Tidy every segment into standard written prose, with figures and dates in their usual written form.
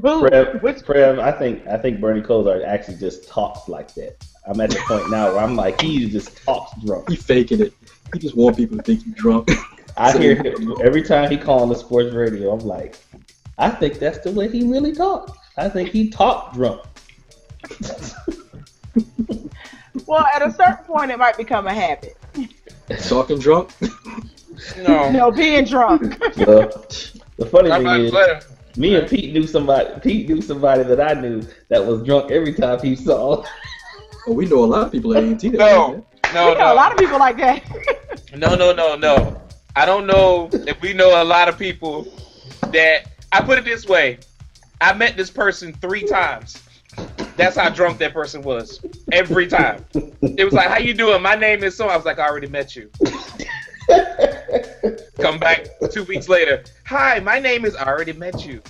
Prev, I think Bernie Kosar actually just talks like that. I'm at the point now where I'm like, he just talks drunk. He faking it. He just want people to think he's drunk. I hear him every time he call on the sports radio. I'm like, I think that's the way he really talks. I think he talked drunk. Well, at a certain point, it might become a habit. Talking drunk? No, being drunk. The funny thing is, me and Pete knew somebody. Pete knew somebody that I knew that was drunk every time he saw. Oh, we know a lot of people at A&T. No, a lot of people like that. No. I don't know if we know a lot of people that. I put it this way: I met this person 3 times. That's how drunk that person was. Every time. It was like, how you doing? My name is so. I was like, I already met you. Come back 2 weeks later. Hi, my name is. I already met you.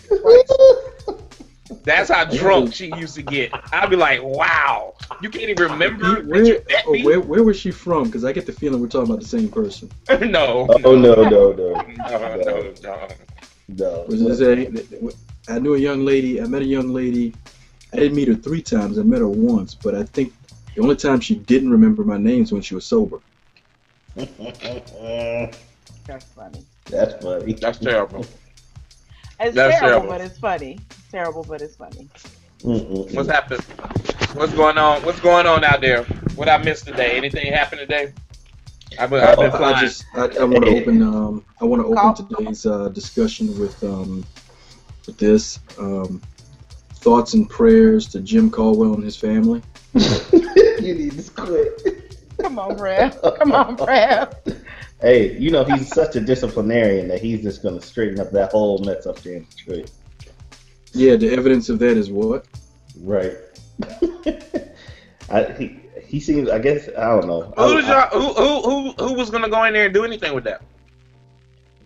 That's how drunk she used to get. I'd be like, wow. You can't even remember that you met me? Where was she from? Because I get the feeling we're talking about the same person. No. Oh, no. I knew a young lady. I met a young lady. I didn't meet her 3 times. I met her once, but I think the only time she didn't remember my name is when she was sober. That's funny. That's funny. That's terrible. It's terrible, but it's funny. It's terrible, but it's funny. What's happening? What's going on? What's going on out there? What I missed today? Anything happened today? I've been flying. I want to open. I want to open today's discussion with this. Thoughts and prayers to Jim Caldwell and his family. You need to quit. Come on, Prev. Hey, you know he's such a disciplinarian that he's just gonna straighten up that whole mess up there in Detroit. Yeah, the evidence of that is what? Right. He seems. I guess I don't know. Who was gonna go in there and do anything with that?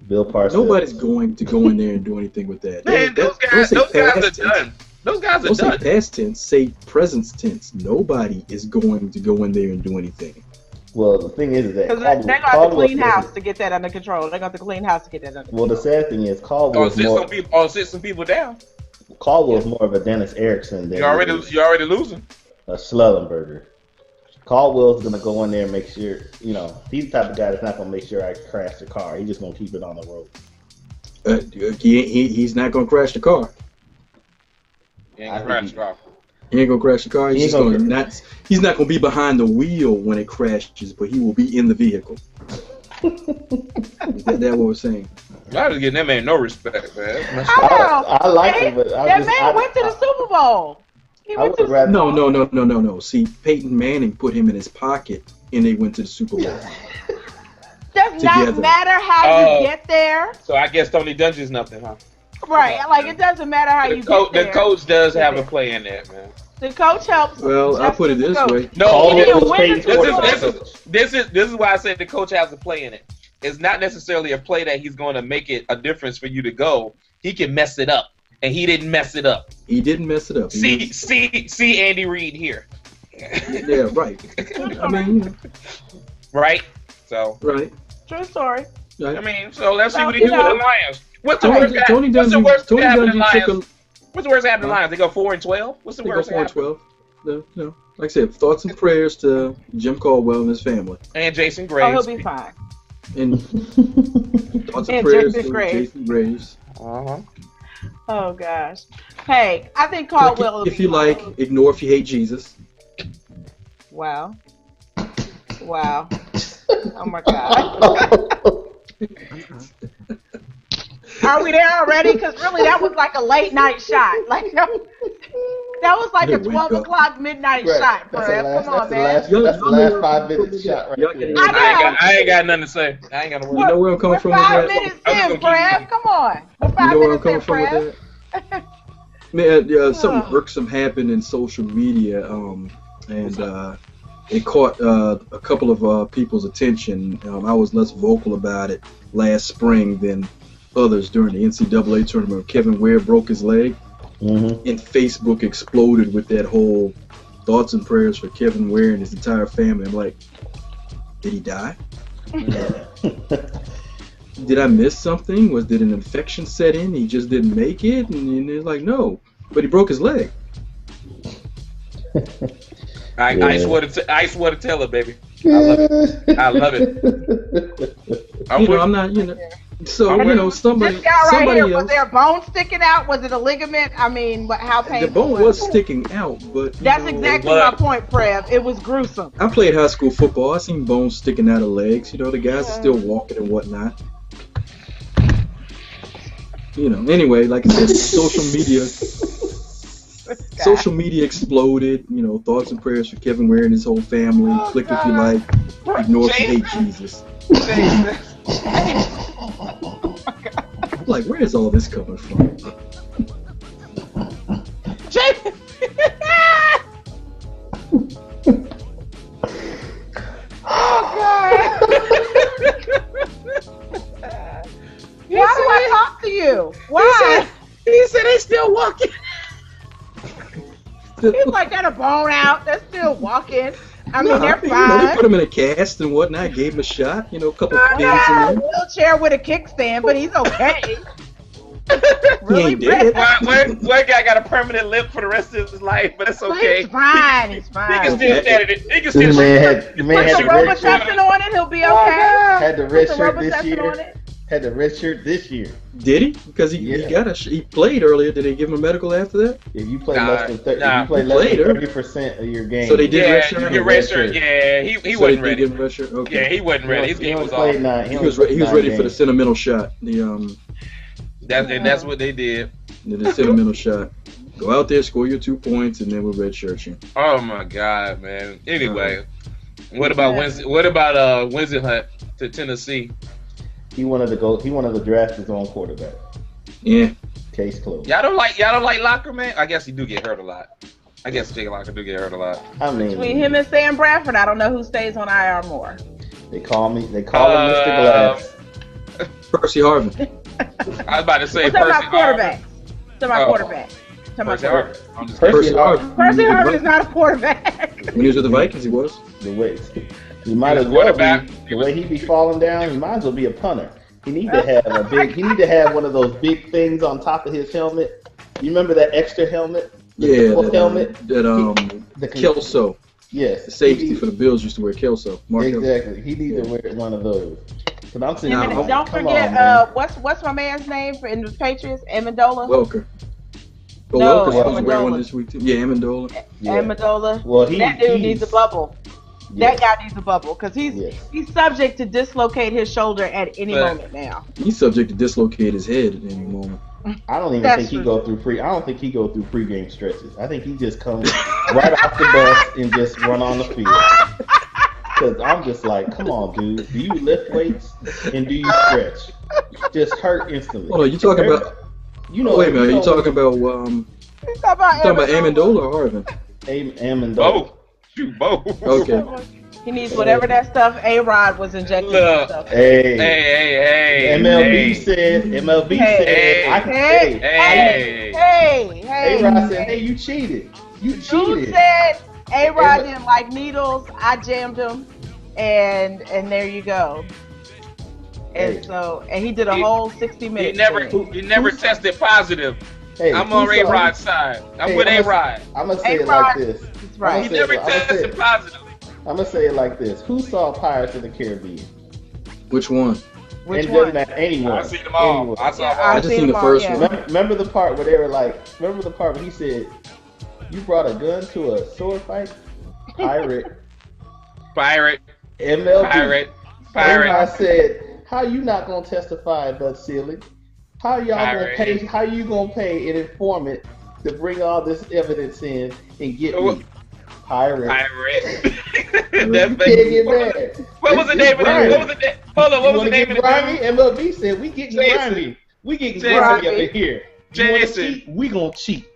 Bill Parsons. Nobody's going to go in there and do anything with that. Man, those guys are done. Those guys are done. Don't say past tense, say present tense. Nobody is going to go in there and do anything. Well, the thing is that because they're going to clean house to get that under control. They're going to clean house to get that under control. Well, the sad thing is Caldwell's sit some people down. Caldwell's more of a Dennis Erickson than you're already losing. A Schlellenberger. Caldwell's gonna go in there and make sure, you know, he's the type of guy that's not gonna make sure I crash the car. He's just gonna keep it on the road. He's not gonna crash the car. He ain't gonna crash the car. He ain't gonna crash the car. He's not gonna be behind the wheel when it crashes, but he will be in the vehicle. That's what we're saying. Y'all just getting that man no respect, man. I like him, but that man went to the Super Bowl. No. See, Peyton Manning put him in his pocket, and they went to the Super Bowl. Does not matter how you get there. So I guess Tony Dungy's nothing, huh? Right, like it doesn't matter how you get there. The coach does have a play in that, man. The coach helps. Well, I put it this way. No, this is why I say the coach has a play in it. It's not necessarily a play that he's going to make it a difference for you to go. He can mess it up, and he didn't mess it up. He didn't mess it up. See Andy Reid here. Yeah, right. I mean, right. So right. True story. Right. I mean, so let's see what he do with the Lions. What's the worst happening to the Lions? They go 4-12. What's the worst happening? 4-12. No. Like I said, thoughts and prayers to Jim Caldwell and his family. And Jason Graves. Oh, he'll be fine. And thoughts and prayers to Jason Graves. Oh gosh. Hey, I think Caldwell. If you like, ignore if you hate Jesus. Wow. Oh my God. Are we there already? Because really, that was like a late night shot. Like that was like a 12 o'clock midnight shot. Come on, man. That's the last 5 minutes shot right there. I ain't got nothing to say. I ain't got to worry. You know where I'm coming from with that? 5 minutes in, Prev. Come on. You know where I'm coming from with that? Man, something irksome happened in social media, and it caught a couple of people's attention. I was less vocal about it last spring than others during the NCAA tournament. Kevin Ware broke his leg, and Facebook exploded with that whole thoughts and prayers for Kevin Ware and his entire family. I'm like, did he die? Did I miss something? Did an infection set in? He just didn't make it? And it's like, no. But he broke his leg. Ice water teller, baby. I love it. I love it. I'm not, So, somebody This guy right here, else. was there a bone sticking out? Was it a ligament? I mean, how painful? The bone was sticking out, but that's exactly my point, Prev. It was gruesome. I played high school football. I seen bones sticking out of legs. The guys are still walking and whatnot. Anyway, like I said, social media exploded. Thoughts and prayers for Kevin Ware and his whole family. Click if you like. Ignore if you hate Jesus. Like, where is all this coming from? Oh God! Why do I talk to you? Why? He said they still walking. He's like, got a bone out. They're still walking. I mean, they're fine. They put him in a cast and whatnot. Gave him a shot. A couple of things in A there. wheelchair with a kickstand, but he's okay. Really, He ain't dead. One guy got a permanent limp for the rest of his life, but it's okay. He's fine. He's He fine. can still stand it. He can This still man Put had the the red shirt. Robitussin on it. He'll be okay. Had the red Put shirt the this Robitussin on year. it. Had the red shirt this year. Did he? Because he played earlier. Did they give him a medical after that? If you play less than 30% of your game, So they did red you shirt. get red shirt. Yeah, he So wasn't they did ready. give him red shirt. Okay. Yeah, he wasn't ready. His game was off. He was ready for the sentimental shot. That's what they did. The sentimental shot. Go out there, score your 2 points, and then we'll red shirt you. Oh my God, man. Anyway, what about Wednesday? What about Wednesday Hunt to Tennessee? He wanted to draft his own quarterback. Yeah. Case closed. Y'all don't like Locker, man? I guess he do get hurt a lot. I guess Jake Locker do get hurt a lot. I mean, Between him and Sam Bradford, I don't know who stays on IR more. They call him Mr. Glass. Percy Harvin. I was about to say We're talking Percy about quarterbacks. Talking about quarterbacks. Percy Harvin. I'm just Percy Harvin. Percy Harvin is not a quarterback. When he was with the Vikings, he was. The way he might as well be. The way he be falling down, he might as well be a punter. He need to have a big. He need to have one of those big things on top of his helmet. You remember that extra helmet? The helmet. The Kelso. Yes. The safety for the Bills used to wear Kelso. Exactly. He needs to wear one of those. But I'm saying, don't forget, what's my man's name in the Patriots? Amendola. Welker. No, Welker was wearing one this week too. Yeah, Amendola. Amendola. Well, that dude needs a bubble. That guy needs a bubble because he's subject to dislocate his shoulder at any moment now. He's subject to dislocate his head at any moment. I don't even think he go through pregame stretches. I think he just comes right off the bus and just run on the field. Because I'm just like, come on, dude. Do you lift weights and do you stretch? Just hurt instantly. Hold on, you talking about? Wait a minute. Are you talking about Amendola or Harvin? Amendola. Shoot, both. Okay. He needs whatever that stuff A-Rod was injecting. Hey. MLB said. A-Rod said, hey, you cheated. You said A-Rod didn't like needles. I jammed him, and there you go. And and he did a whole 60 minutes. He never tested positive. Hey, I'm on A-Rod's side. I'm with A-Rod. I'm gonna say it like this. That's right. He never tested positive. I'm gonna say it like this. Who saw Pirates of the Caribbean? Which one? Anyone. I seen them all. I saw them all. I just seen the first one. Remember the part where they were like, remember the part where he said, you brought a gun to a sword fight? Pirate. MLB. Pirate. I said, how you not gonna testify, Bud Sealy? How y'all gonna pay? How you gonna pay an informant to bring all this evidence in and get me? Pirate. That's what was the name of it? Hold on, what was the name of it? MLB said, we getting grimy. We getting grimy up in here. Jason. We gonna cheat.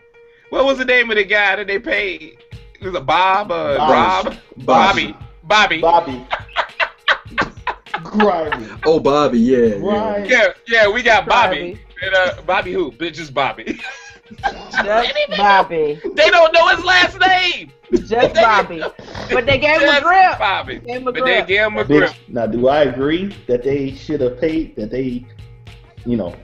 What was the name of the guy that they paid? It was a Bob. Bobby. Grimy. Oh, Bobby, yeah. Yeah, we got Bobby. And, Bobby who? Just Bobby. Just Bobby. They don't know his last name. Just Bobby. But they gave him a grip. Bobby. They gave him a grip. Now, do I agree that they should have paid, that they,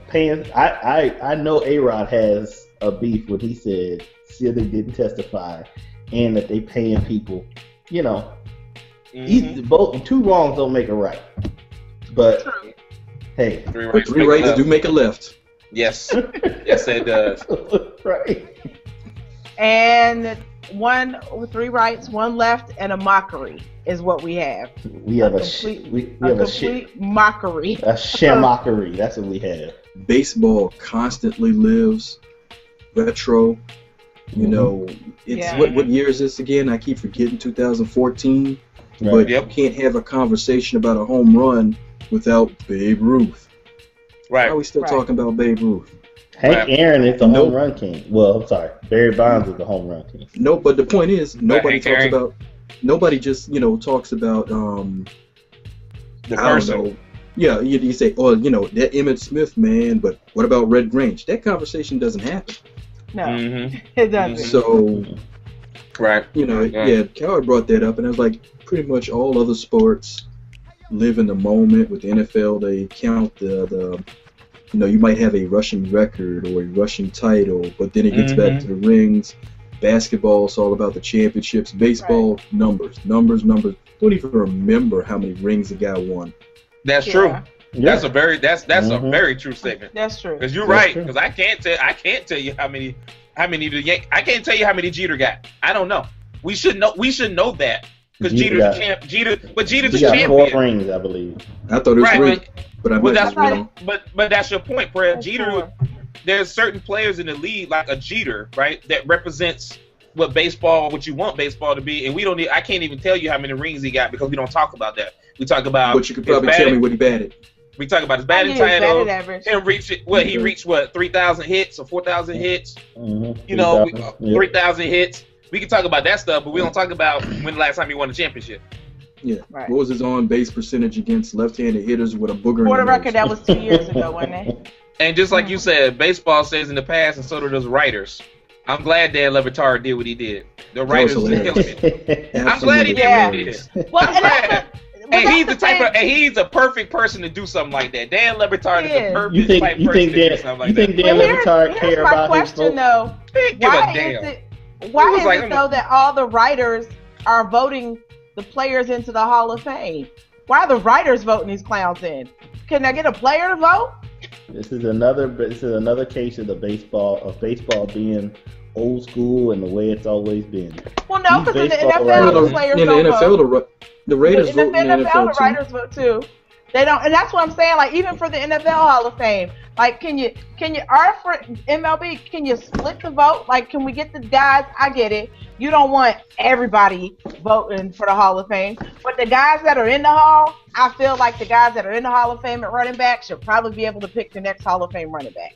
paying? I know A-Rod has a beef when he said Silly didn't testify and that they paying people. You know, both two wrongs don't make a right. But hey, three rights do make a left. Yes, yes, it does. Right. And 3 rights, 1 left, and a mockery is what we have. We have a complete mockery. A shamockery. That's what we have. Baseball constantly lives retro. You know, it's what year is this again? I keep forgetting. 2014. Right. But you can't have a conversation about a home run without Babe Ruth. Right. Why are we still talking about Babe Ruth? Hank Aaron is the home run king. Well, I'm sorry, Barry Bonds is the home run king. No, but the point is, nobody talks about. Nobody just talks about the person. Yeah, you say, oh, that Emmitt Smith man, but what about Red Grange? That conversation doesn't happen. No, it doesn't. So, Coward brought that up, and I was like, pretty much all other sports live in the moment. With the NFL, they count the you might have a rushing record or a rushing title, but then it gets back to the rings. Basketball, it's all about the championships. Baseball, numbers. Don't even remember how many rings the guy won. That's true. Yeah. That's a very true statement. That's true. Because you're right. Because I can't tell you how many I can't tell you how many Jeter got. I don't know. We should know that. Because Jeter's the champion. 4 rings, I believe. I thought it was 3, but that's your point, Prev. Jeter. There's certain players in the league like a Jeter, right, that represents what you want baseball to be, and I can't even tell you how many rings he got because we don't talk about that. We talk about. But you could probably tell me what he batted. We talk about his batting title. Him reach it. He reached 3,000 hits or 4,000 hits. 3,000 hits. We can talk about that stuff, but we don't talk about when the last time he won a championship. Yeah. Right. What was his on-base percentage against left-handed hitters with a booger? For the record, that was 2 years ago, wasn't it? And just like you said, baseball says in the past, and so do those writers. I'm glad Dan Le Batard did what he did. The writers was killing it. I'm glad he did what he did. Well, and he's the type of, and he's a perfect person to do something like that. Dan Le Batard is the perfect type of person to do something like that. You think Dan Le Batard care about his vote? Though, why is it though that all the writers are voting the players into the Hall of Fame? Why are the writers voting these clowns in? Can I get a player to vote? This is another case of baseball being old school and the way it's always been. Well, no, because in the NFL, the players don't vote. The Raiders vote in the NFL, the writers vote too. They don't, and that's what I'm saying. Like even for the NFL Hall of Fame, like can you for MLB, can you split the vote? Like can we get the guys? I get it. You don't want everybody voting for the Hall of Fame, but the guys that are in the Hall, I feel like the guys that are in the Hall of Fame at running back should probably be able to pick the next Hall of Fame running back.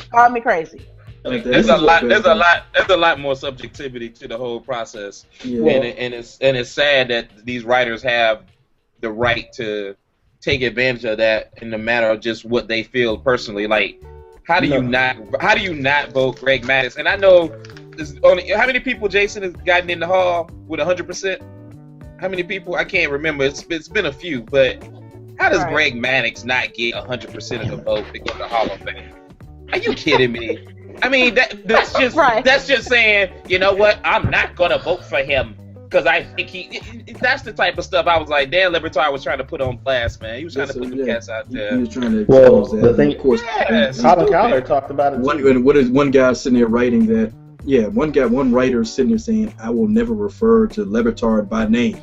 Call me crazy. There's a lot more subjectivity to the whole process, and it's sad that these writers have the right to take advantage of that in the matter of just what they feel personally. Like, how do you not vote Greg Maddux? And I know there's only how many people Jason has gotten in the Hall with 100%. How many people? I can't remember. It's been a few, but how does Greg Maddux not get 100% of the vote to go to the Hall of Fame? Are you kidding me? I mean, that's just saying, you know what? I'm not gonna vote for him because I think that's the type of stuff I was like, Dan Le Batard was trying to put on blast, man. He was trying to put the cats out there. He was trying to expose that. The thing, of course, Colin Cowler talked about it. What is one guy sitting there writing that? Yeah, one writer sitting there saying, "I will never refer to Le Batard by name."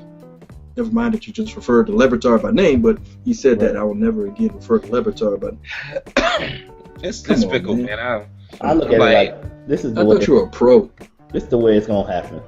Never mind that you just referred to Le Batard by name, but he said that I will never again refer to Le Batard by. It's fickle, man. I look at it like this is the way. I thought you were a pro. This is the way it's gonna happen.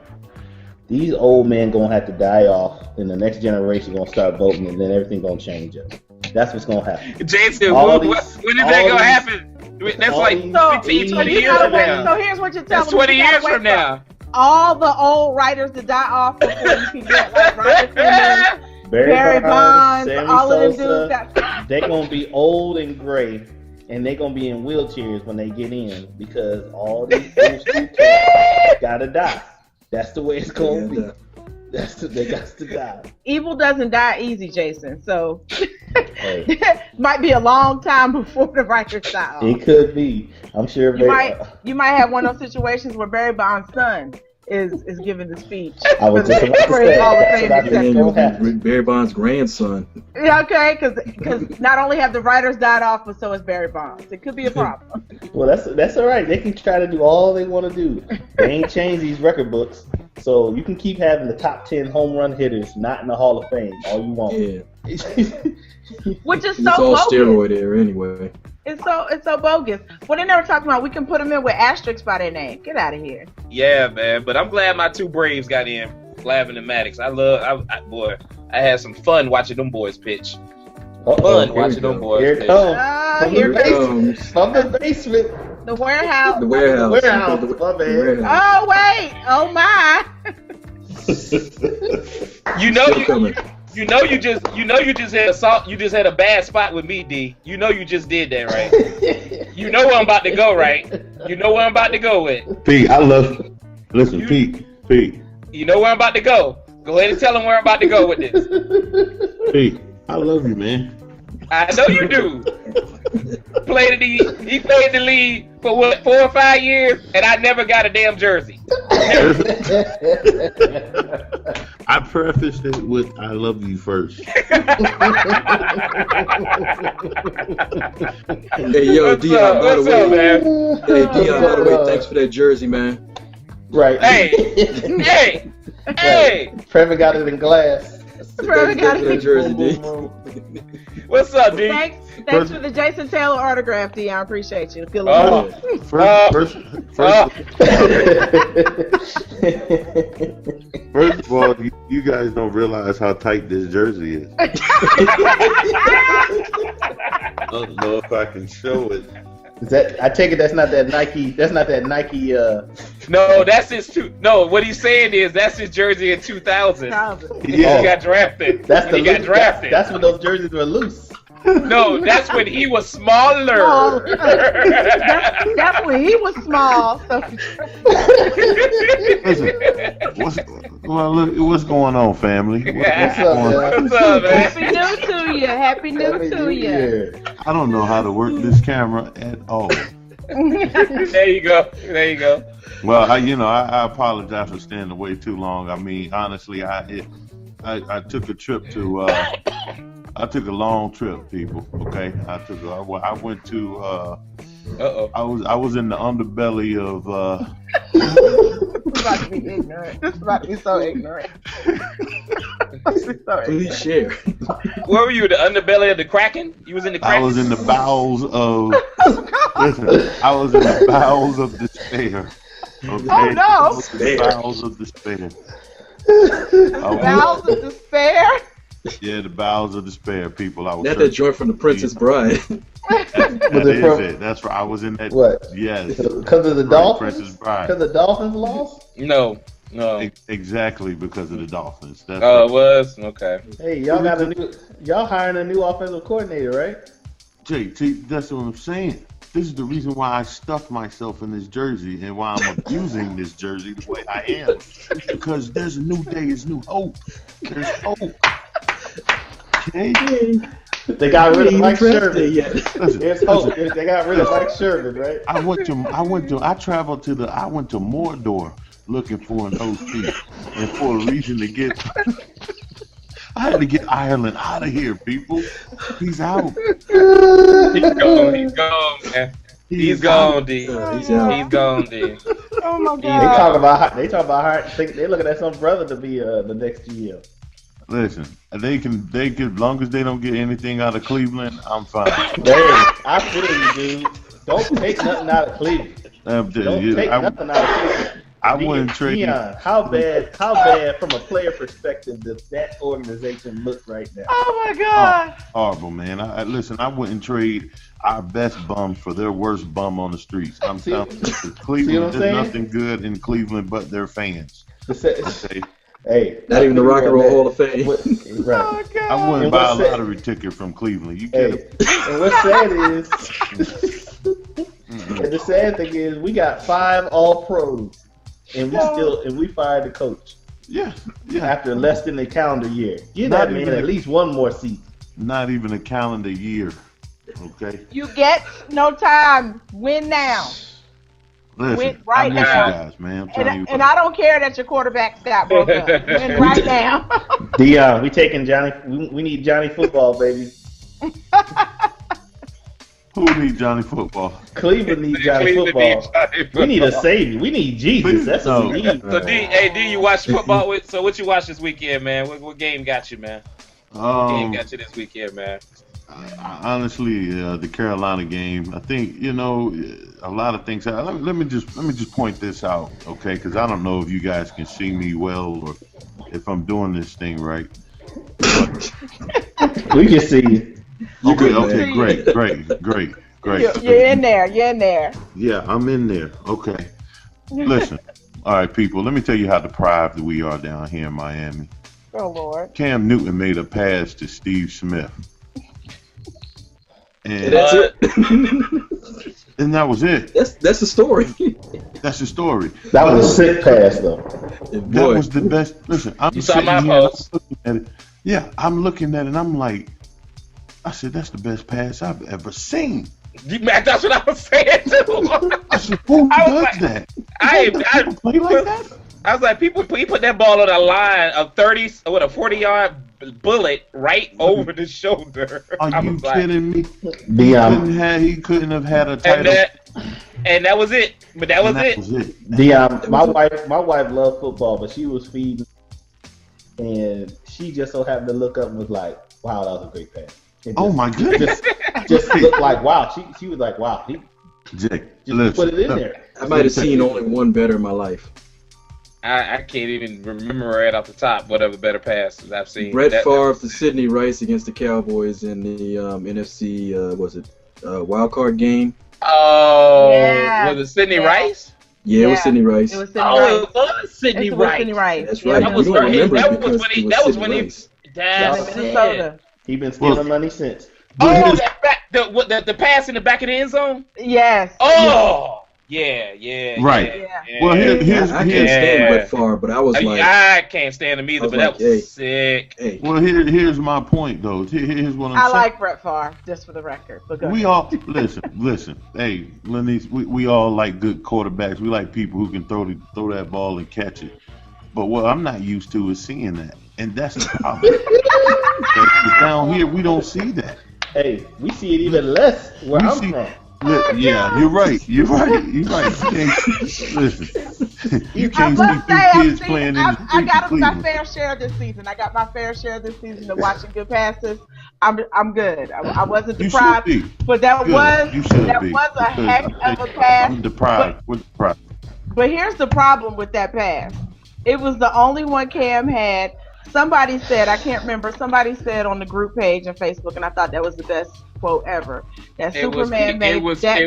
These old men gonna have to die off, and the next generation gonna start voting, and then everything's gonna change up. That's what's gonna happen. Jason, when is that gonna happen? That's like 15, 20 years from now. So here's what you're telling me. That's 20 years from now. All the old writers to die off before you can get like Robert Simmons, Barry Bonds, all of them dudes. They're gonna be old and gray. And they're going to be in wheelchairs when they get in because all these old school cats got to die. That's the way it's going to be. They got to die. Evil doesn't die easy, Jason. So Might be a long time before the writers die off. It could be. I'm sure. You might have one of those situations where Barry Bonds' son is giving the speech. I was just about to say that's Barry Bonds' grandson. Yeah, okay, because not only have the writers died off, but so has Barry Bonds. It could be a problem. Well, that's all right. They can try to do all they want to do. They ain't changed these record books, so you can keep having the top 10 home run hitters not in the Hall of Fame all you want. Yeah. Which is It's so all bogus. steroid era anyway. It's so bogus. Well, they never talked about we can put them in with asterisks by their name. Get out of here. Yeah, man. But I'm glad my two Braves got in, Glavine and Maddox. I had some fun watching them boys pitch. Fun watching them boys Here pitch. Here comes. From the basement. The warehouse. The warehouse. My bad. Oh wait. Oh my. You just had a bad spot with me, D. You know you just did that, right? You know where I'm about to go, right? You know where I'm about to go with. Pete, Pete. You know where I'm about to go. Go ahead and tell him where I'm about to go with this. Pete, I love you, man. I know you do. He played the league for what, 4 or 5 years, and I never got a damn jersey. I prefaced it with "I love you" first. Hey, yo, Deon, by the way. Man? Hey, Deon, by the way, thanks for that jersey, man. Right. Hey. Prev got it in glass. Prev got it in jersey, D. What's up, D? Thanks for the Jason Taylor autograph, D. I appreciate you. Feel First of all, you guys don't realize how tight this jersey is. I don't know if I can show it. Is that? I take it that's not that Nike. That's not that Nike. No, that's his No, what he's saying is that's his jersey in 2000. Yeah. He got drafted. That's when he got drafted. That's when those jerseys were loose. No, that's when he was smaller. That's when he was small. So. Listen, what's going on, family? What's up, man? What's up, man? Happy New to you. Happy New to you. I don't know how to work this camera at all. There you go. Well, I apologize for staying away too long. I mean, honestly, I took a trip to. I took a long trip, people. Okay, I went to. I was in the underbelly of. This is about to be ignorant. This is about to be so ignorant. Please share. Where were you? The underbelly of the Kraken? You was in the Kraken? I was in the bowels of. Listen, I was in the bowels of despair. Okay? Oh no! The bowels of despair. Bowels of despair. Yeah, the bowels of despair, people. I was Not that joint from The Princess Bride. That is it. That's right. I was in that. What? Yes. Because of the Dolphins? Princess Bride. Because the Dolphins lost? No. Exactly because of the Dolphins. That's it was? Okay. Hey, y'all hiring a new offensive coordinator, right? JT, that's what I'm saying. This is the reason why I stuffed myself in this jersey and why I'm abusing this jersey the way I am. Because there's a new day, there's new hope. There's hope. Okay? They got rid of Mike Sherman. There's hope. They got rid of Mike Sherman, right? I went to Mordor looking for an OC and for a reason to get. I had to get Ireland out of here, people. He's out. He's gone, man. He's gone, D. He's out. He's gone, D. Oh my God. They talk about how they looking at some brother to be the next GM. Listen, they can, as long as they don't get anything out of Cleveland, I'm fine. Hey, I feel you, dude. Don't take nothing out of Cleveland. Nothing out of Cleveland. I wouldn't trade. Deon, how bad from a player perspective does that organization look right now? Oh my God. Horrible, man. Listen, I wouldn't trade our best bum for their worst bum on the streets. I'm telling you, Cleveland, there's nothing good in Cleveland but their fans. Okay? Hey, not even the Rock and Roll Hall of Fame. Right. Oh, God. I wouldn't buy a lottery ticket from Cleveland. You get it. And what's sad is, and the sad thing is, we got 5 All-Pros. And we fired the coach. Yeah. After less than a calendar year. Give that man at least one more season. Not even a calendar year. Okay. You get no time. Win now. Listen, Win right I miss now. you guys, man. I'm telling you. And I don't care that your quarterback got broke up. Win right now. Deon, we taking Johnny. We need Johnny football, baby. Who needs Johnny football? Cleveland needs Johnny football. We need a savior. We need Jesus. That's what we need. So D, you watch football with? So what you watch this weekend, man? What game got you, man? What game got you this weekend, man? Honestly, the Carolina game. I think a lot of things. Let me just point this out, okay? Because I don't know if you guys can see me well or if I'm doing this thing right. We can see you. Okay, great. You're in there. Yeah, I'm in there. Okay. Listen, all right, people. Let me tell you how deprived we are down here in Miami. Oh Lord. Cam Newton made a pass to Steve Smith. And that's it. And that was it. That's the story. That's the story. That was a sick pass, though. That was the best. Listen, I'm You saw sitting my here and post. I'm looking at it. Yeah, I'm looking at it and I'm like, I said, that's the best pass I've ever seen. That's what I was saying too. I said, who I was does like, that? I Play like that? I was like, he put that ball on a line of 40-yard bullet right over the shoulder. Are you kidding me? Deon, He couldn't have had a title. And that was it. But that was it. Deon, my wife loved football, but she was feeding, and she just so happened to look up and was like, "Wow, that was a great pass." Oh my goodness! Just looked like wow. She was like, "Wow." Jake, just put it in there. I might have seen only one better in my life. I can't even remember right off the top what other better passes I've seen. Brett Favre to Sidney Rice against the Cowboys in the NFC wild card game. Oh, yeah. Was it Sidney Rice? Yeah, it was Sidney Rice. It was Sidney Rice. It was Sidney Rice. That's right. That was when he. Minnesota. He been stealing money since. Oh, the pass in the back of the end zone. Yes. Oh. Yeah. Right. Yeah. Well, I can't stand Brett Favre, but I was like, I can't stand him either. But that was sick. Hey. Well, here's my point though. Here's what I'm saying. I like Brett Favre, just for the record. We all listen. Hey, Lonice, we all like good quarterbacks. We like people who can throw that ball and catch it. But what I'm not used to is seeing that, and that's the problem. Down here, we don't see that. Hey, we see it even less where I'm from. Yeah, you're right. You can't, listen, you can't see kids playing in the streets. I got my fair share this season. I got my fair share this season of watching good passes. I'm good. I wasn't deprived, but that was a heck of a pass. I'm deprived. But here's the problem with that pass. It was the only one Cam had. Somebody said, I can't remember, somebody said on the group page on Facebook, and I thought that was the best quote ever, that Superman made that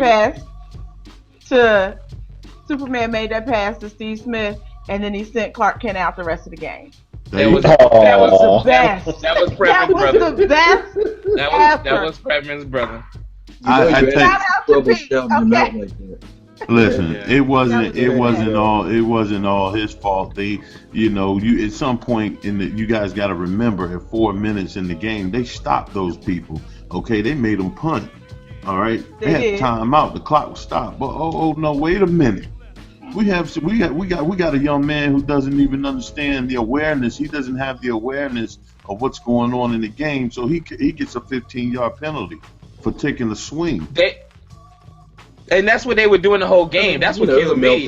pass to Steve Smith, and then he sent Clark Kent out the rest of the game. That was the best. That was Prev's brother. That was the best. That was Prev's brother. Shout out to Pete. Okay. Listen, it wasn't all his fault. At some point you guys got to remember, at 4 minutes in the game, they stopped those people. Okay, they made them punt. All right, they had time out. The clock was stopped. But no, wait a minute. We got a young man who doesn't even understand the awareness. He doesn't have the awareness of what's going on in the game, so he gets a 15-yard penalty for taking a swing. And that's what they were doing the whole game. That's what killed me.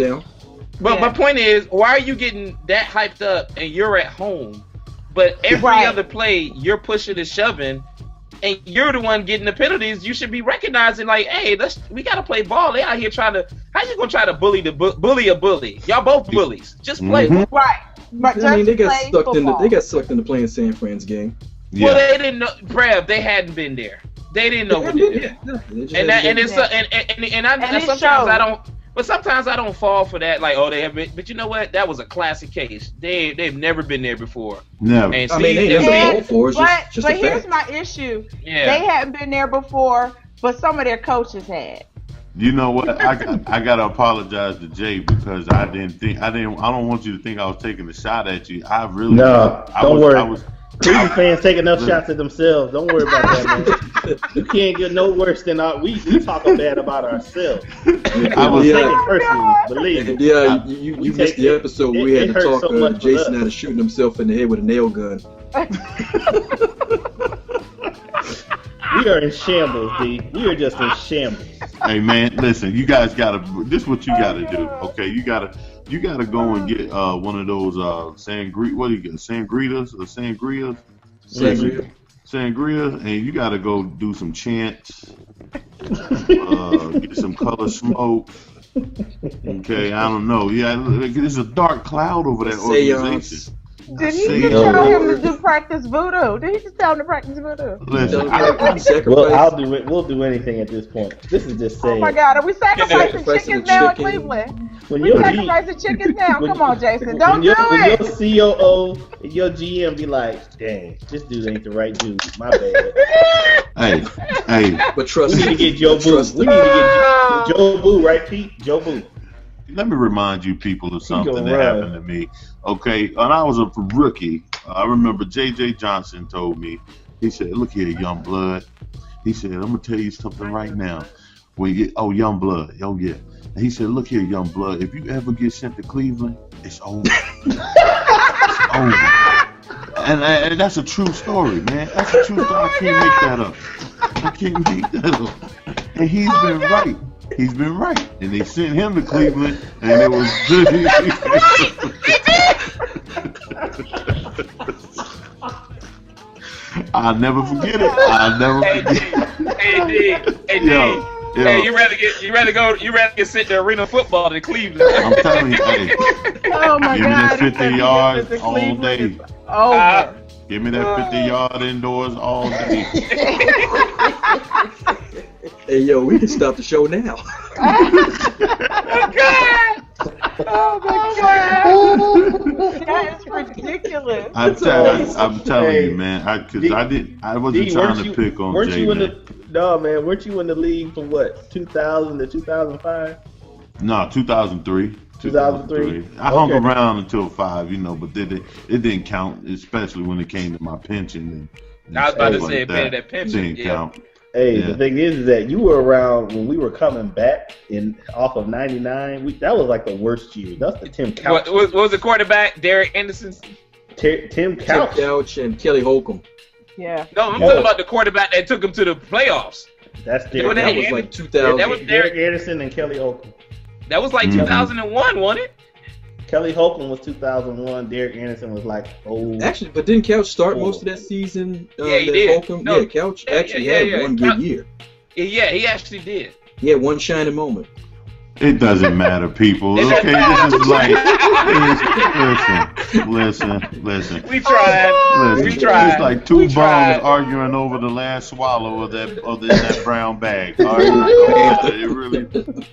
But my point is, why are you getting that hyped up and you're at home, but every other play you're pushing and shoving, and you're the one getting the penalties? You should be recognizing, like, hey, we gotta play ball. They out here trying to. How you gonna try to bully a bully? Y'all both bullies. Just play. Mm-hmm. Right. I mean, they got sucked into playing San Fran's game. Yeah. Well, they didn't know. Prev, they hadn't been there. They didn't know what to do. Sometimes I don't fall for that. Like, oh, they have been. But you know what? That was a classic case. They've never been there before. Never. And I mean, they never been before. But here's my issue. Yeah. They hadn't been there before, but some of their coaches had. You know what? I gotta apologize to Jay because I don't want you to think I was taking a shot at you. I really. No, don't worry. Cleveland fans take enough shots at themselves. Don't worry about that, man. You can't get no worse than we talking bad about ourselves. I was taking personally, believe me. Yeah, you missed the episode where we had to talk Jason out of shooting himself in the head with a nail gun. We are in shambles, D. We are just in shambles. Hey man, listen, you guys gotta. This is what you gotta do. Okay, you gotta go and get one of those sangria. What do you get? Sangrias or sangrias? Sangria, and you gotta go do some chants. Get some color smoke. Okay, I don't know. Yeah, there's a dark cloud over that organization. Did he just tell him to practice voodoo? Did he just tell him to practice voodoo? Listen, we'll do anything at this point. This is just saying. Oh my God, are we sacrificing chickens now in Cleveland? We sacrificing chickens now. Come on, Jason, don't do it. When your COO and your GM be like, dang, this dude ain't the right dude. My bad. Hey. But trust me. We need to get Joe Boo. We need to get Joe Boo, right, Pete? Joe Boo. Let me remind you people of something that happened to me. Okay, when I was a rookie, I remember J.J. Johnson told me, he said, look here, young blood. He said, I'm going to tell you something right now. Young blood. Oh, yeah. And he said, look here, young blood. If you ever get sent to Cleveland, it's over. It's over. And that's a true story, man. That's a true story. I can't make that up. I can't make that up. And he's been right. He's been right. And they sent him to Cleveland, and it was I'll never forget it. I'll never forget it. Hey, you rather get sent to arena football than Cleveland. I'm telling you, hey. Oh my God. Give me that 50 yards all day. Give me that 50-yard indoors all day. Hey, yo, we can stop the show now. Oh my God! That is ridiculous. I'm telling you, man. I wasn't trying to pick on Jay. Weren't you in the league from what, 2000 to 2005? No, 2003. 2003. I hung around until 5, but it didn't count, especially when it came to my pension. And I was about to say, paying that pension didn't count. Hey, the thing is that you were around when we were coming back off of 99. That was like the worst year. That's the Tim Couch. What was the quarterback? Derek Anderson? Tim Couch. Tim Couch and Kelly Holcomb. Yeah. No, I'm talking about the quarterback that took him to the playoffs. That's Derek. That was like 2000. That was Derek Anderson and Kelly Holcomb. That was like 2001, wasn't it? Kelly Holcomb was 2001. Derek Anderson was like, Actually, but didn't Couch start most of that season? Yeah, he did. Holcomb? No, Couch actually had one good year. Yeah, he actually did. He had one shining moment. It doesn't matter, people. Okay, this is like, listen. We tried. It's like two bums arguing over the last swallow of that brown bag. It really.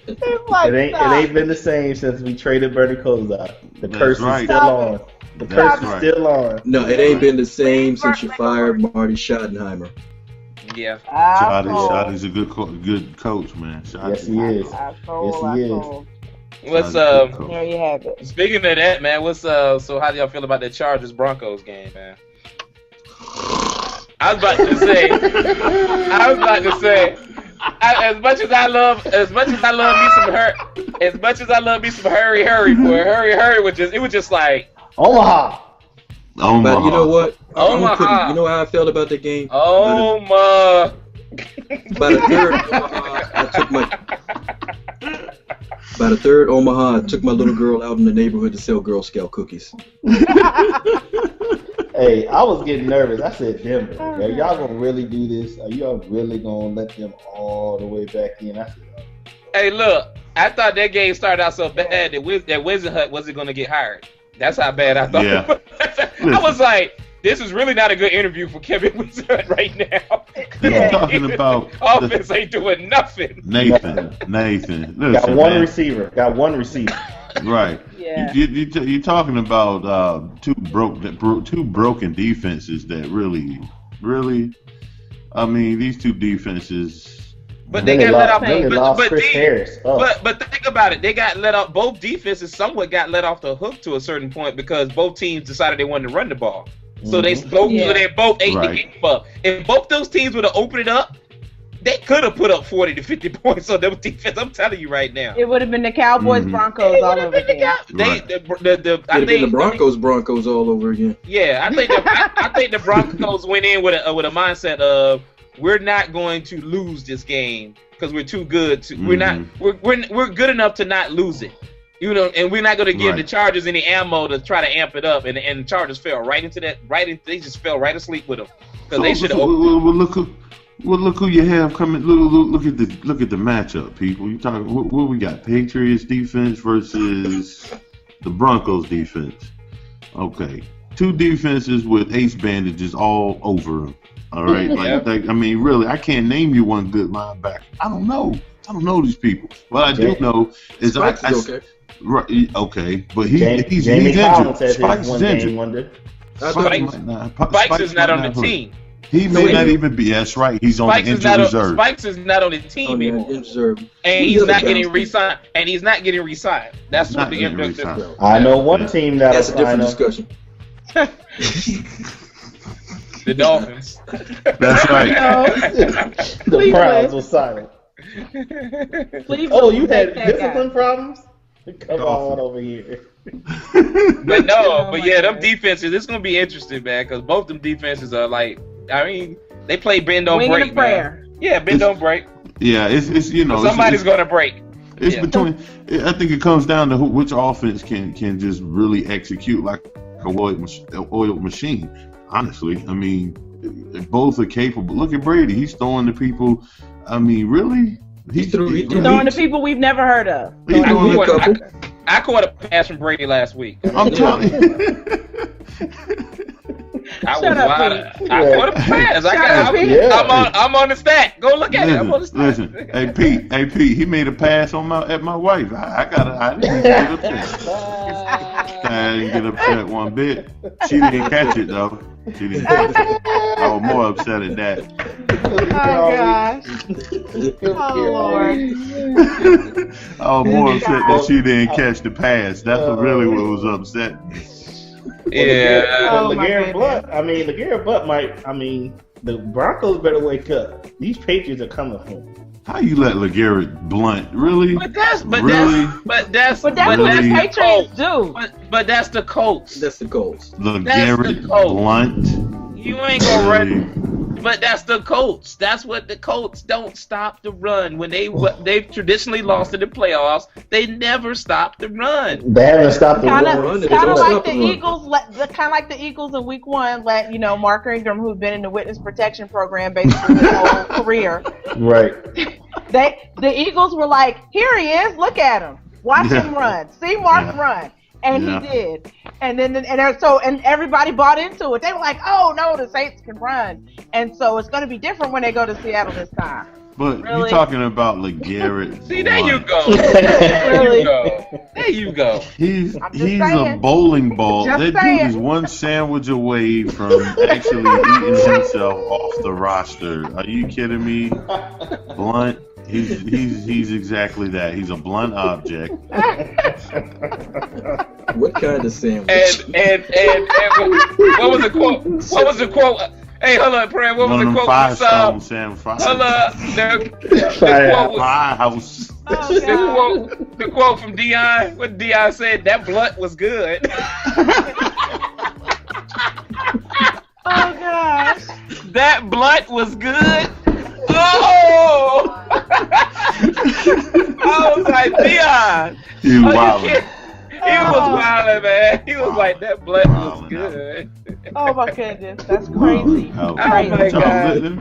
It ain't been the same since we traded Bernie Kosar. The curse is still on. The curse is still on. No, it ain't been the same since you fired Marty Schottenheimer. Yeah. Schotty's a good coach, man. Yes, he is. There you have it. Speaking of that, man, so how do y'all feel about that Chargers Broncos game, man? I was about to say, as much as I love me some hurry, boy, hurry it was just like Omaha. But you know what? Omaha. You know how I felt about the game? Omaha. By the third Omaha, I took my little girl out in the neighborhood to sell Girl Scout cookies. Hey, I was getting nervous. I said, Denver, are y'all gonna really do this? Are y'all really gonna let them all the way back in? I said, hey, look, I thought that game started out so bad that Wizenhut wasn't gonna get hired. That's how bad I thought. Yeah. I was like, this is really not a good interview for Kevin Wizenhut right now. You're talking about offense ain't doing nothing. Nathan. Listen, got one receiver. Right. Yeah. You're talking about two broken defenses that really. I mean, these two defenses. But they got let off. But think about it. They got let off. Both defenses somewhat got let off the hook to a certain point because both teams decided they wanted to run the ball. So they both ate the game up. If both those teams would have opened it up, they could have put up 40 to 50 points on their defense. I'm telling you right now. It would have been the Cowboys Broncos all over again. I think the Broncos all over again. Yeah, I think the Broncos went in with a mindset of we're not going to lose this game because we're too good. We're good enough to not lose it. You know, and we're not going to give the Chargers any ammo to try to amp it up. And the Chargers fell right into that. They just fell right asleep with them because they should have. Look who you have coming. Look at the matchup, people. You talking? What we got? Patriots defense versus the Broncos defense. Okay, two defenses with ace bandages all over them. All right, I mean, really, I can't name you one good linebacker. I don't know these people. What I do know is okay. Right, okay, but he's injured. Spike's injured. Spikes is not on the team. He may not even be. That's right. He's on the injured reserve. Spikes is not on the team anymore, and he's not getting re-signed. That's what the impact is. I know one team that's a different discussion. The Dolphins. That's right. The Browns were silent. Oh, you had discipline problems? Come on over here. But yeah, them defenses, it's gonna be interesting, man, because both them defenses are like, I mean, they play bend don't break, man. Yeah, bend don't break. Yeah, it's somebody's gonna break. It's between. I think it comes down to which offense can just really execute like a oiled machine. Honestly, I mean, both are capable. Look at Brady; he's throwing to people. I mean, really, he's throwing to people we've never heard of. I caught a pass from Brady last week. I'm telling you. I caught a pass. I'm on the stat. Go look at it. I'm on the stat. Listen, hey Pete, he made a pass at my wife. I didn't get upset. I didn't get upset one bit. She didn't catch it though. She didn't catch it. I was more upset at that. Oh gosh. Oh Lord. I was more upset that she didn't catch the pass. That's really what was upsetting me. LeGarrette Blount might. I mean, the Broncos better wake up. These Patriots are coming home. How you let LeGarrette Blount really? But that's what the Patriots do. But that's the Colts. That's the Colts. LeGarrette Blount. You ain't gonna run. But that's the Colts. That's what the Colts don't stop the run. When they've traditionally lost in the playoffs, they never stop the run. They haven't stopped the run. Kind of like the Eagles. Kind of like the Eagles in Week 1 let Mark Ingram, who's been in the witness protection program basically his whole career. Right. The Eagles were like, here he is. Look at him. Watch him run. See Mark run. And he did, and everybody bought into it. They were like, "Oh no, the Saints can run," and so it's going to be different when they go to Seattle this time. But you're talking about LeGarrette. See, there you go. There you go. He's a bowling ball. That dude is one sandwich away from actually eating himself off the roster. Are you kidding me? Blunt. He's exactly that. He's a blunt object. What kind of sandwich? And what was the quote? What was the quote? Hey, hold on, Prev. What was the quote? Hold on. The quote from Deon. What Deon said? That blunt was good. Oh gosh. That blunt was good. Oh! I was like, Deon. He was wildin'. He was wildin', man. He was like, that blunt was good. Oh my goodness, that's crazy. Oh my God.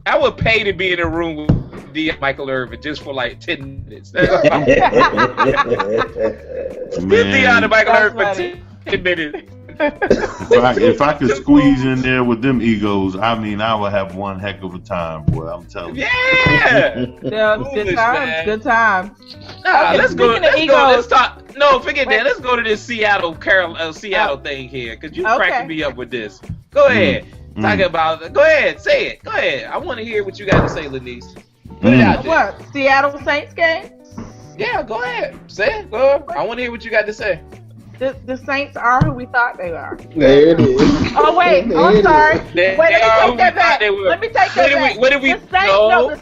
I would pay to be in a room with Deon Michael Irvin just for like 10 minutes. Give Deon and Michael Irvin for 10 minutes. If I could squeeze in there with them egos, I mean, I would have one heck of a time, boy. I'm telling you. Yeah, good times. Good times. Nah, let's go. Let's talk. No, forget that. Let's go to this Seattle thing here, because you cracking me up with this. Go ahead. Talk about it. Go ahead. Say it. Go ahead. I want to hear what you got to say, Lonice. Put it out there. What? Seattle Saints game? Yeah, go ahead. Say it. Go ahead. I want to hear what you got to say. The Saints are who we thought they are. There it is. Oh wait, I'm sorry. Wait, let me take that back. Let me take that back. What did we? The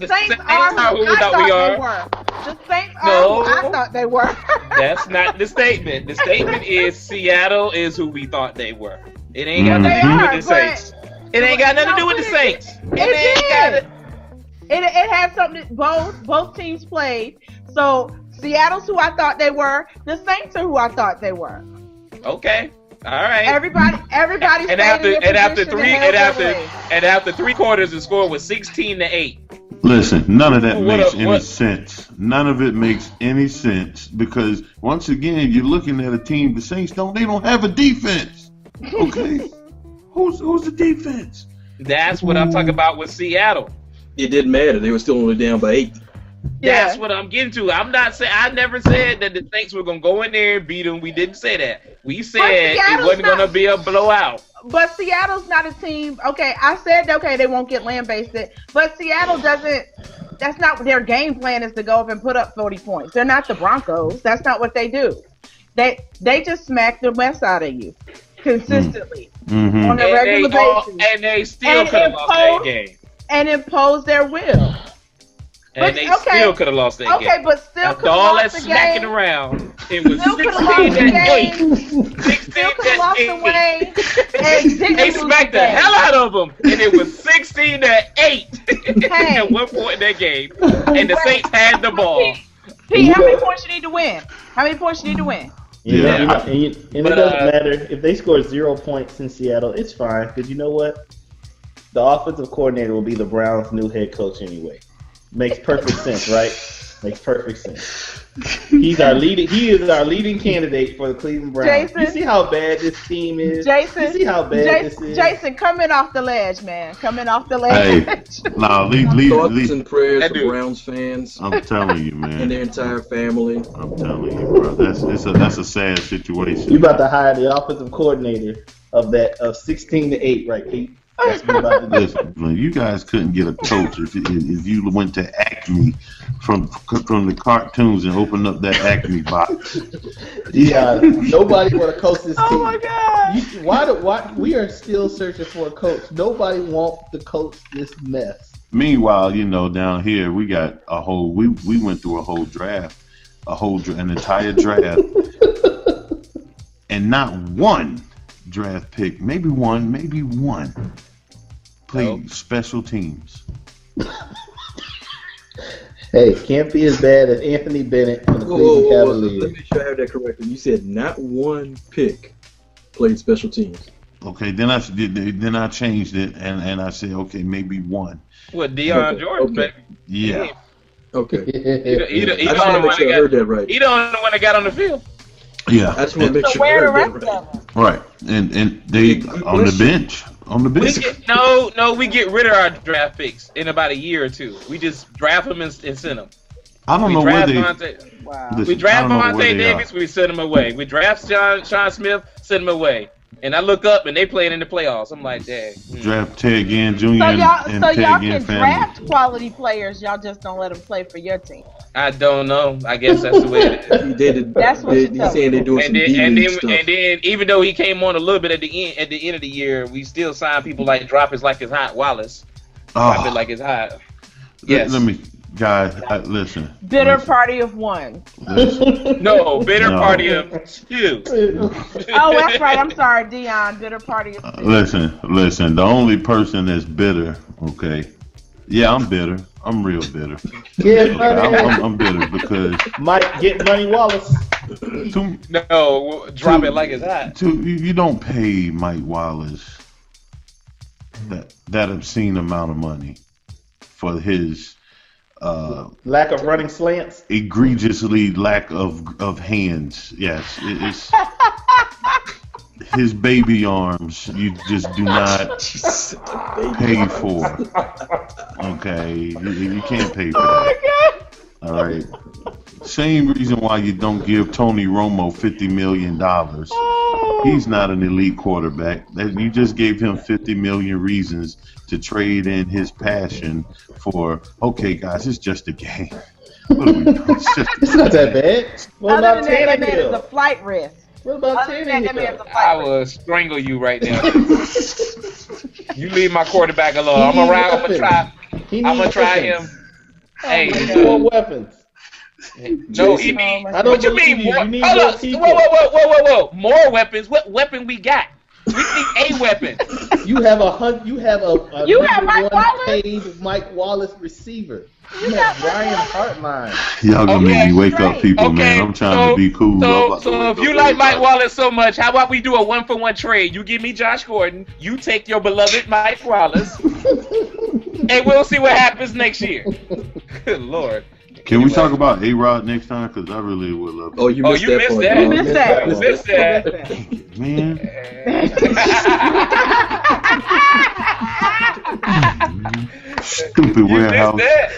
Saints are who I thought they were. The Saints are who I thought they were. That's not the statement. The statement is Seattle is who we thought they were. It ain't got nothing to do with the Saints. It ain't got nothing to do with the Saints. It had something that both teams played. So Seattle's who I thought they were. The Saints are who I thought they were. Okay. All right. Everybody. And after 3 quarters, the score was 16-8. Listen, none of that makes any sense. None of it makes any sense because once again, you're looking at a team. The Saints they don't have a defense. Okay, who's the defense? That's what I'm talking about with Seattle. It didn't matter. They were still only down by 8. That's what I'm getting to. I'm not saying I never said that the Saints were gonna go in there and beat them. We didn't say that. We said it wasn't gonna be a blowout. But Seattle's not a team. Okay, I said they won't get land-based. But Seattle doesn't. That's not their game plan is to go up and put up 40 points. They're not the Broncos. That's not what they do. They just smack the mess out of you consistently on a regular basis. And they still could have lost that game. And impose their will. And they still could have lost that game. Okay, but still could have lost the game. After all that smacking around, it was 16-8. 16-8. They smacked the hell out of them, and it was 16-8 at one point in that game. And the Saints had the ball. Pete, how many points you need to win? How many points you need to win? Yeah, and it doesn't matter if they score 0 points in Seattle. It's fine because you know what? The offensive coordinator will be the Browns' new head coach anyway. Makes perfect sense, right? Makes perfect sense. He is our leading candidate for the Cleveland Browns. Jason, you see how bad this team is? Jason, you see how bad this is? Jason, coming off the ledge, man. Coming off the ledge. Hey, leave. Thoughts and prayers for Browns fans. I'm telling you, man. And their entire family. I'm telling you, bro. That's a sad situation. You about to hire the offensive coordinator of 16-8, right, Pete? That's what about to do. Listen, you guys couldn't get a coach if you went to Acme from the cartoons and opened up that Acme box. Yeah, nobody want to coach this team. Oh my God! Why we are still searching for a coach. Nobody wants to coach this mess. Meanwhile, down here we got a whole. We went through a whole draft, an entire draft, and not one draft pick, maybe one, played special teams. Hey, can't be as bad as Anthony Bennett for the Cleveland Cavaliers. Let me make sure I have that correctly. You said not one pick played special teams. Okay, then I changed it and I said okay, maybe one. What, Deon Jordan, baby? Yeah. Okay. He I just want to make sure I heard that right. He the only one that got on the field. Yeah. I just want to make sure I heard that right. Right. And they on the bench. We get rid of our draft picks in about a year or two. We just draft them and send them. I don't know where they. We draft Vontae Davis, we send him away. We draft Sean Smith, send him away. And I look up and they playing in the playoffs. I'm like, dang. Draft Ted Ginn Jr. So y'all can draft quality players. Y'all just don't let them play for your team. I don't know. I guess that's the way it is. That's what you're saying. They're doing stuff. And then even though he came on a little bit at the end of the year, we still sign people like Drop It Like It's Hot Wallace. Drop It Like It's Hot. Yes. Let me, guys, listen. Bitter party of one. No, party of two. Oh, that's right. I'm sorry, Deon. Bitter party of two. Listen. The only person that's bitter, okay. Yeah, I'm bitter. I'm real bitter. I'm bitter because Mike get Money Wallace. Drop It Like It's Hot. You don't pay Mike Wallace that obscene amount of money for his lack of running slants, egregiously lack of hands. Yes, it's his baby arms. You just do not pay for. Okay, you can't pay for that. All right. Same reason why you don't give Tony Romo $50 million. He's not an elite quarterback. You just gave him 50 million reasons to trade in his passion for, okay, guys, it's just a game. What are we doing? It's not that bad. Other than that, it's a flight risk. What about Understand that man's a Tannehill? I fighter. will strangle you right now. You leave my quarterback alone. I'm He needs gonna weapons. He I'm gonna needs try weapons. him. Hey, He needs more weapons. no, he Oh, need. my I don't What you believe mean? you. More? You need Hold more up. people. Whoa. More weapons. What weapon we got? We need a weapon. You have a You number have Mike one Wallace? paid Mike Wallace receiver. You have Brian Hartline. Y'all gonna Okay. make me wake up, people, Okay, man. I'm trying to be cool. I'm So, about to so wake if up you like Mike everybody. Wallace so much, how about we do a 1-for-1 trade? You give me Josh Gordon, you take your beloved Mike Wallace, and we'll see what happens next year. Good Lord. Can we Anyway. talk about A-Rod next time? Because I really would love to. Oh, you Oh, missed you that missed part. that. dog. You missed that. You missed that. Man. Stupid You warehouse. missed that.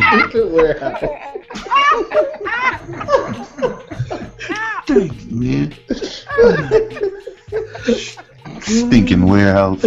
Stupid warehouse. Man. Stinking warehouse.